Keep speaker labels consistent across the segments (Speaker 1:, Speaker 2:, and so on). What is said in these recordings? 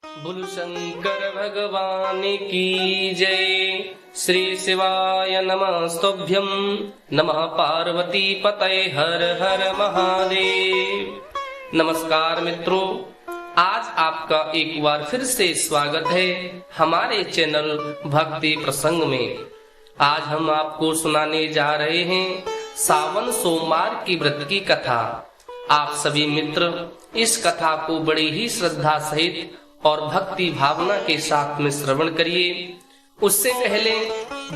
Speaker 1: बोलो शंकर भगवान की जय। श्री शिवाय नमस्तुभ्यं। नमः पार्वती पतये हर हर महादेव। नमस्कार मित्रों, आज आपका एक बार फिर से स्वागत है हमारे चैनल भक्ति प्रसंग में। आज हम आपको सुनाने जा रहे हैं सावन सोमवार की व्रत की कथा। आप सभी मित्र इस कथा को बड़ी ही श्रद्धा सहित और भक्ति भावना के साथ में श्रवण करिए। उससे पहले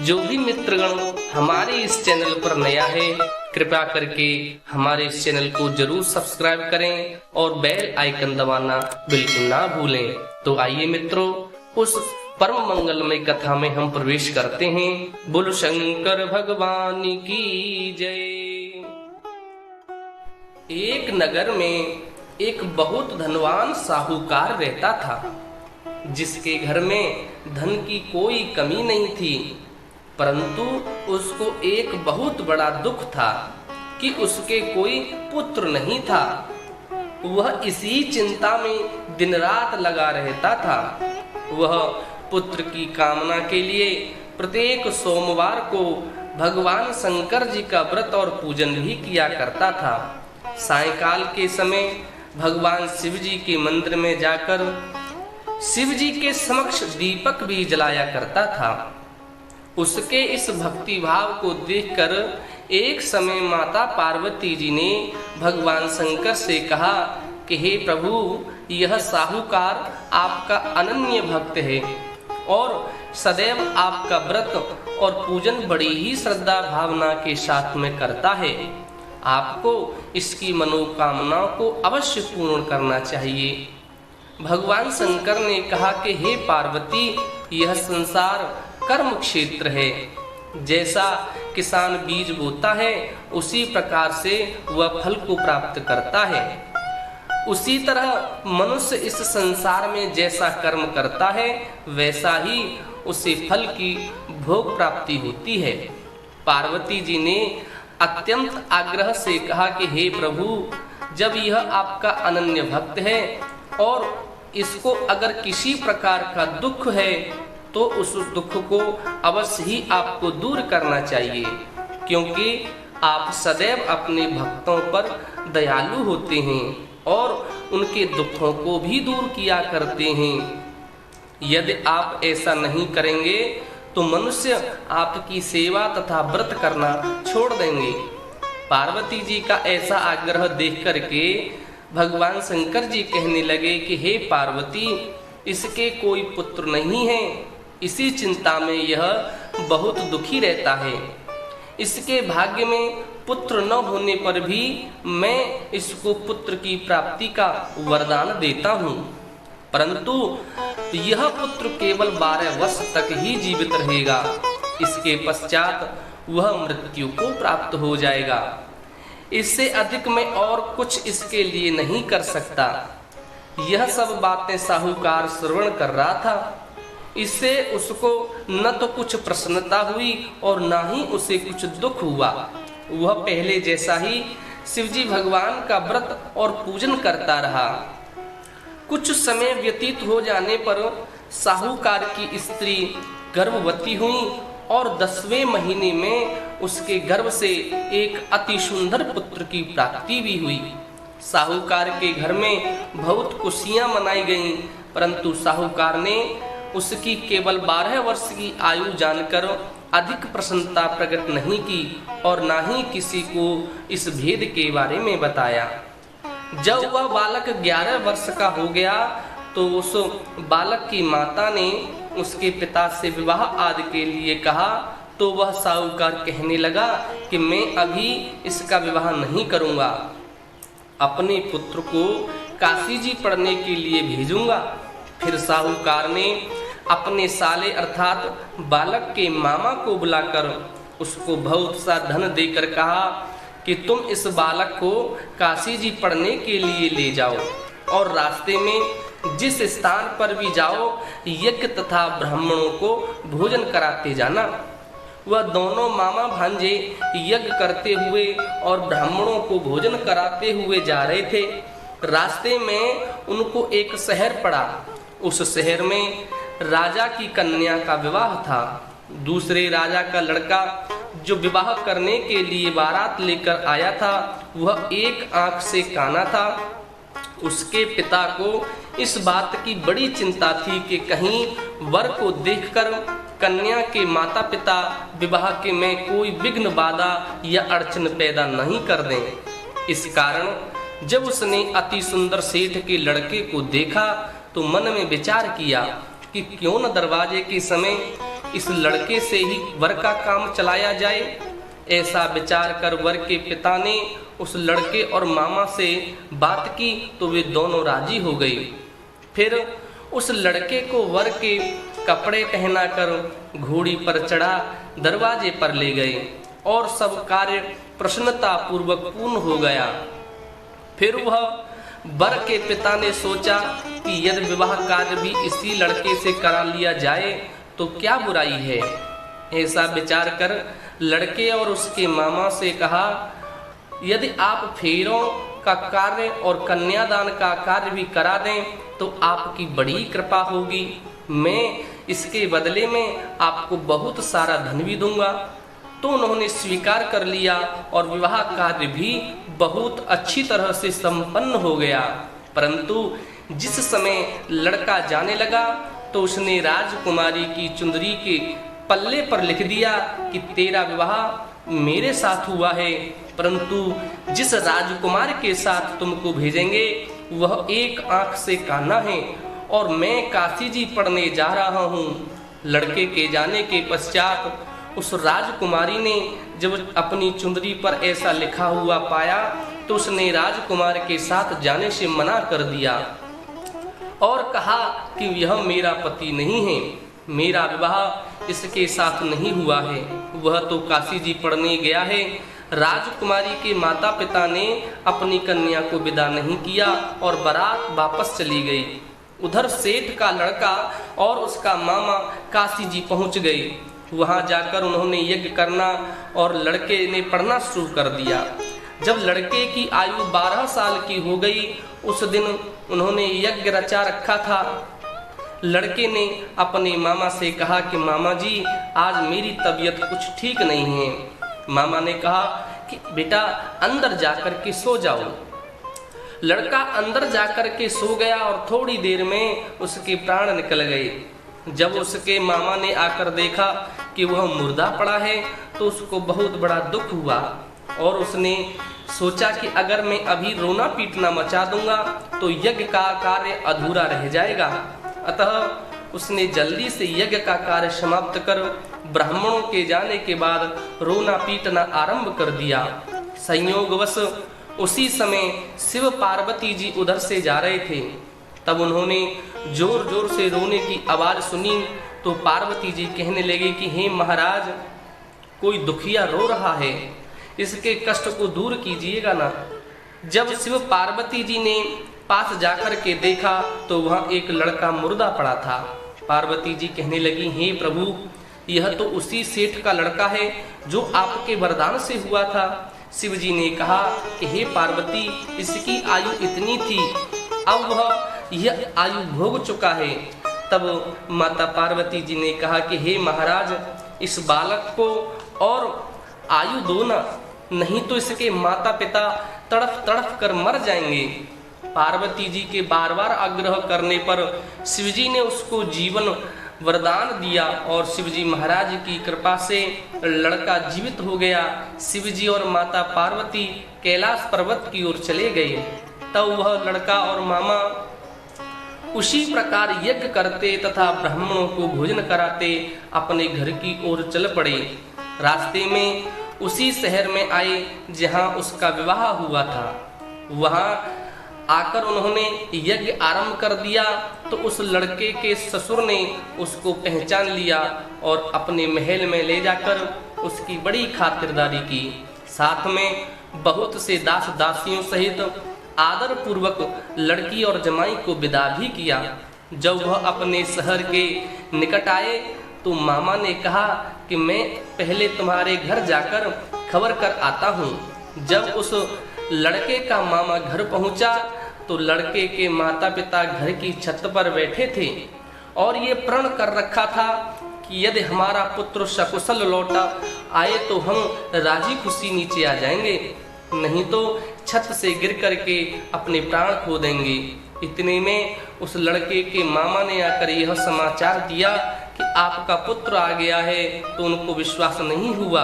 Speaker 1: जो भी मित्रगण हमारे इस चैनल पर नया है, कृपया करके हमारे इस चैनल को जरूर सब्सक्राइब करें और बेल आइकन दबाना बिल्कुल ना भूलें। तो आइए मित्रों, उस परम मंगलमय कथा में हम प्रवेश करते हैं। बोलो शंकर भगवान की जय। एक नगर में एक बहुत धनवान साहूकार रहता था, जिसके घर में धन की कोई कमी नहीं थी। परंतु उसको एक बहुत बड़ा दुख था कि उसके कोई पुत्र नहीं था। वह इसी चिंता में दिन रात लगा रहता था। वह पुत्र की कामना के लिए प्रत्येक सोमवार को भगवान शंकर जी का व्रत और पूजन भी किया करता था। सायंकाल के समय भगवान शिव जी के मंदिर में जाकर शिव जी के समक्ष दीपक भी जलाया करता था। उसके इस भक्ति भाव को देखकर एक समय माता पार्वती जी ने भगवान शंकर से कहा कि हे प्रभु, यह साहूकार आपका अनन्य भक्त है और सदैव आपका व्रत और पूजन बड़ी ही श्रद्धा भावना के साथ में करता है। आपको इसकी मनोकामनाओं को अवश्य पूर्ण करना चाहिए। भगवान शंकर ने कहा कि हे पार्वती, यह संसार कर्म क्षेत्र है। जैसा किसान बीज बोता है, उसी प्रकार से वह फल को प्राप्त करता है। उसी तरह मनुष्य इस संसार में जैसा कर्म करता है, वैसा ही उसे फल की भोग प्राप्ति होती है। पार्वती जी ने अत्यंत आग्रह से कहा कि हे प्रभु, जब यह आपका अनन्य भक्त है और इसको अगर किसी प्रकार का दुख है, तो उस दुख को अवश्य ही आपको दूर करना चाहिए, क्योंकि आप सदैव अपने भक्तों पर दयालु होते हैं और उनके दुखों को भी दूर किया करते हैं। यदि आप ऐसा नहीं करेंगे तो मनुष्य आपकी सेवा तथा व्रत करना छोड़ देंगे। पार्वती जी का ऐसा आग्रह देख करके भगवान शंकर जी कहने लगे कि हे पार्वती, इसके कोई पुत्र नहीं है। इसी चिंता में यह बहुत दुखी रहता है। इसके भाग्य में पुत्र न होने पर भी मैं इसको पुत्र की प्राप्ति का वरदान देता हूँ, परंतु यह पुत्र केवल 12 वर्ष तक ही जीवित रहेगा। इसके पश्चात वह मृत्यु को प्राप्त हो जाएगा। इससे अधिक मैं और कुछ इसके लिए नहीं कर सकता। यह सब बातें साहूकार श्रवण कर रहा था। इससे उसको न तो कुछ प्रसन्नता हुई और न ही उसे कुछ दुख हुआ। वह पहले जैसा ही शिवजी भगवान का व्रत और पूजन करता रहा। कुछ समय व्यतीत हो जाने पर साहूकार की स्त्री गर्भवती हुई और 10वें महीने में उसके गर्भ से एक अति सुंदर पुत्र की प्राप्ति भी हुई। साहूकार के घर में बहुत खुशियां मनाई गईं, परंतु साहूकार ने उसकी केवल 12 वर्ष की आयु जानकर अधिक प्रसन्नता प्रकट नहीं की और ना ही किसी को इस भेद के बारे में बताया। जब वह बालक 11 वर्ष का हो गया तो उस बालक की माता ने उसके पिता से विवाह आदि के लिए कहा, तो वह साहूकार कहने लगा कि मैं अभी इसका विवाह नहीं करूंगा, अपने पुत्र को काशी जी पढ़ने के लिए भेजूंगा। फिर साहूकार ने अपने साले अर्थात बालक के मामा को बुलाकर उसको बहुत सा धन देकर कहा कि तुम इस बालक को काशी जी पढ़ने के लिए ले जाओ और रास्ते में जिस स्थान पर भी जाओ, यज्ञ तथा ब्राह्मणों को भोजन कराते जाना। वह दोनों मामा भांजे यज्ञ करते हुए और ब्राह्मणों को भोजन कराते हुए जा रहे थे। रास्ते में उनको एक शहर पड़ा। उस शहर में राजा की कन्या का विवाह था। दूसरे राजा का लड़का जो विवाह करने के लिए बारात लेकर आया था, वह एक आंख से काना था। उसके पिता को इस बात की बड़ी चिंता थी कि कहीं वर को देखकर कन्या के माता पिता विवाह के में कोई विघ्न बाधा या अड़चन पैदा नहीं कर दें। इस कारण जब उसने अति सुंदर सेठ के लड़के को देखा तो मन में विचार किया कि क्यों न दरवाजे के समय इस लड़के से ही वर का काम चलाया जाए। ऐसा विचार कर वर के पिता ने उस लड़के और मामा से बात की तो वे दोनों राजी हो गए। फिर उस लड़के को वर के कपड़े पहनाकर घोड़ी पर चढ़ा दरवाजे पर ले गए और सब कार्य प्रसन्नता पूर्वक पूर्ण हो गया। फिर वह वर के पिता ने सोचा कि यदि विवाह कार्य भी इसी लड़के से करा लिया जाए तो क्या बुराई है। ऐसा विचार कर लड़के और उसके मामा से कहा, यदि आप फेरों का कार्य और कन्यादान का कार्य भी करा दें तो आपकी बड़ी कृपा होगी। मैं इसके बदले में आपको बहुत सारा धन भी दूंगा। तो उन्होंने स्वीकार कर लिया और विवाह कार्य भी बहुत अच्छी तरह से संपन्न हो गया। परंतु जिस समय लड़का जाने लगा तो उसने राजकुमारी की चुंदरी के पल्ले पर लिख दिया कि तेरा विवाह मेरे साथ हुआ है, परंतु जिस राजकुमार के साथ तुमको भेजेंगे वह एक आंख से काना है और मैं काशी जी पढ़ने जा रहा हूँ। लड़के के जाने के पश्चात उस राजकुमारी ने जब अपनी चुंदरी पर ऐसा लिखा हुआ पाया तो उसने राजकुमार के साथ जाने से मना कर दिया और कहा कि यह मेरा पति नहीं है, मेरा विवाह इसके साथ नहीं हुआ है, वह तो काशी जी पढ़ने गया है। राजकुमारी के माता पिता ने अपनी कन्या को विदा नहीं किया और बारात वापस चली गई। उधर सेठ का लड़का और उसका मामा काशी जी पहुंच गए। वहां जाकर उन्होंने यज्ञ करना और लड़के ने पढ़ना शुरू कर दिया। जब लड़के की आयु 12 साल की हो गई, उस दिन उन्होंने यज्ञ रचा रखा था। लड़के ने अपने मामा से कहा कि मामा जी, आज मेरी तबीयत कुछ ठीक नहीं है। मामा ने कहा कि बेटा अंदर जाकर के सो जाओ। लड़का अंदर जाकर के सो गया और थोड़ी देर में उसके प्राण निकल गए। जब उसके मामा ने आकर देखा कि वह मुर्दा पड़ा है तो उसको बहुत बड़ा दुख हुआ और उसने सोचा कि अगर मैं अभी रोना पीटना मचा दूंगा तो यज्ञ का कार्य अधूरा रह जाएगा। अतः उसने जल्दी से यज्ञ का कार्य समाप्त कर ब्राह्मणों के जाने के बाद रोना पीटना आरंभ कर दिया। संयोगवश उसी समय शिव पार्वती जी उधर से जा रहे थे। तब उन्होंने जोर जोर से रोने की आवाज सुनी तो पार्वती जी कहने लगे कि हे महाराज, कोई दुखिया रो रहा है, इसके कष्ट को दूर कीजिएगा ना। जब शिव पार्वती जी ने पास जाकर के देखा तो वहाँ एक लड़का मुर्दा पड़ा था। पार्वती जी कहने लगी, हे प्रभु, यह तो उसी सेठ का लड़का है जो आपके वरदान से हुआ था। शिव जी ने कहा कि हे पार्वती, इसकी आयु इतनी थी, अब वह यह आयु भोग चुका है। तब माता पार्वती जी ने कहा कि हे महाराज, इस बालक को और आयु दो ना, नहीं तो इसके माता पिता तड़फ तड़फ कर मर जाएंगे। पार्वती जी के बार बार आग्रह करने पर शिवजी ने उसको जीवन वरदान दिया और शिवजी महाराज की कृपा से लड़का जीवित हो गया। शिवजी और माता पार्वती कैलाश पर्वत की ओर चले गए। तब वह लड़का और मामा उसी प्रकार यज्ञ करते तथा ब्राह्मणों को भोजन कराते अपने घर की ओर चल पड़े। रास्ते में उसी शहर में आए जहां उसका विवाह हुआ था। वहां आकर उन्होंने यज्ञ आरंभ कर दिया तो उस लड़के के ससुर ने उसको पहचान लिया और अपने महल में ले जाकर उसकी बड़ी खातिरदारी की। साथ में बहुत से दास दासियों सहित आदर पूर्वक लड़की और जमाई को विदा भी किया। जब वह अपने शहर के निकट आए तो मामा ने कहा कि मैं पहले तुम्हारे घर जाकर खबर कर आता हूँ। जब उस लड़के का मामा घर पहुंचा तो लड़के के माता पिता घर की छत पर बैठे थे और ये प्रण कर रखा था कि यदि हमारा पुत्र सकुशल लौटा आए तो हम राजी खुशी नीचे आ जाएंगे, नहीं तो छत से गिर करके अपने प्राण खो देंगे। इतने में उस लड़के के मामा ने आकर यह समाचार दिया कि आपका पुत्र आ गया है, तो उनको विश्वास नहीं हुआ।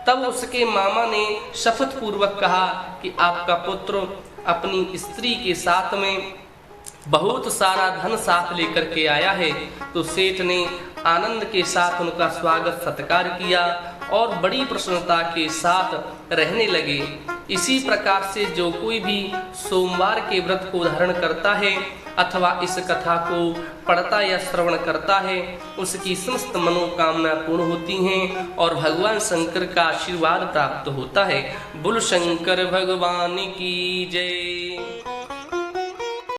Speaker 1: तब उसके मामा ने शपथ पूर्वक कहा कि आपका पुत्र अपनी स्त्री के साथ में बहुत सारा धन साथ लेकर के आया है। तो सेठ ने आनंद के साथ उनका स्वागत सत्कार किया और बड़ी प्रसन्नता के साथ रहने लगे। इसी प्रकार से जो कोई भी सोमवार के व्रत को धारण करता है अथवा इस कथा को पढ़ता या श्रवण करता है, उसकी समस्त मनोकामना पूर्ण होती हैं और भगवान शंकर का आशीर्वाद प्राप्त होता है। बोल शंकर भगवान की जय।